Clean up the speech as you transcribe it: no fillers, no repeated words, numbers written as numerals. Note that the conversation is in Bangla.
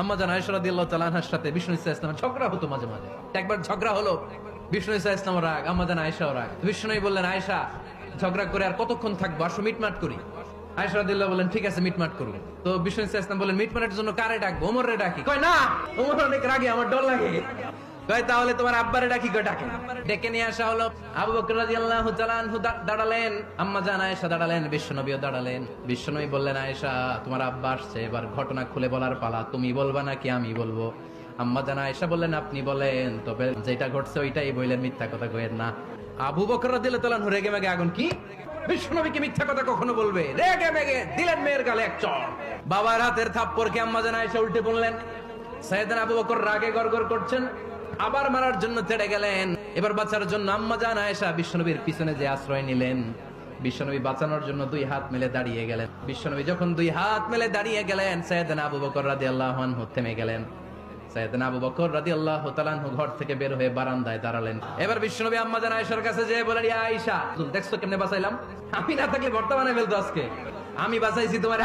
আম্মা জান আয়েশা রাদিয়াল্লাহু তাআলা আনহার সাথে বিষ্ণু ইসা ইসলামের ঝগড়া হতো মাঝে মাঝে। একবার ঝগড়া হলো, বিষ্ণু ইসা ইসলাম রাগ, আম্মা জান আয়েশাও রাগ। বিষ্ণু বললেন, আয়েশা ঝগড়া করে আর কতক্ষণ থাকবো, আসো মিটমাট করি। আয়েশা রাদিয়াল্লাহু বললেন, ঠিক আছে মিটমাট করুন। তো বিষ্ণু ইসা ইসলাম বললেন, মিটমাটের জন্য কারে ডাকবো? ওমরে ডাকি। কয় না, ওমর অনেক রাগে, আমার ডর লাগে। কয় তাহলে তোমার আব্বারে ডাকি। কয় ডাকে। ডেকে নিয়ে আসা হলো। আবু বকর রাদিয়াল্লাহু তাআলা আনহু দাঁড়ালেন, আম্মা জান আয়েশা দাঁড়ালেন, বিশ্বনবীও দাঁড়ালেন। বিশ্বনবী বললেন, আয়েশা তোমার আব্বা আসছে, এবার ঘটনা খুলে বলার পালা, তুমি বলবা নাকি আমি বলবো? আম্মা জান আয়েশা বললেন, আপনি বলেন, তবে যেটা ঘটছে ওইটাই বললেন, মিথ্যা কথা কইেন না। আবু বকর রাদিয়াল্লাহু তাআলা আনহু রেগে মেগে আগুন। কি বিশ্বনবীকে মিথ্যা কথা কখনো বলবে? রেগে মেগে দিলেন মেয়ের গালে এক চড়। বাবার হাতের থাপ্পড়কে আম্মা জান আয়েশা উল্টে বললেন। সাইয়েদনা আবু বকর রাগে গড়গড় করছেন, আবার মারার জন্য তেড়ে গেলেন। এবার বাঁচার জন্য আম্মা জান আয়েশা বিশ্বনবীর পিছনে যে আশ্রয় নিলেন, বিশ্বনবী বাঁচানোর জন্য দুই হাত মেলে দাঁড়িয়ে গেলেন। বিশ্বনবী যখন দুই হাত মেলে দাঁড়িয়ে গেলেন, সাইয়েদনা আবু বকর রাদিয়াল্লাহু আনহু থেমে গেলেন। সাইয়েদনা আবু বকর রাদিয়াল্লাহু তাআলা আনহু ঘর থেকে বের হয়ে বারান্দায় দাঁড়ালেন। এবার বিশ্বনবী আম্মা জান আয়েশার কাছে যেয়ে বলেন, ইয়া আয়েশা, দেখছো কেমনে বাঁচাইলাম? আমি না থাকলে ভর্তা বানাই ফেলতো আজকে। আমি বাঁচাইছি তোমারে।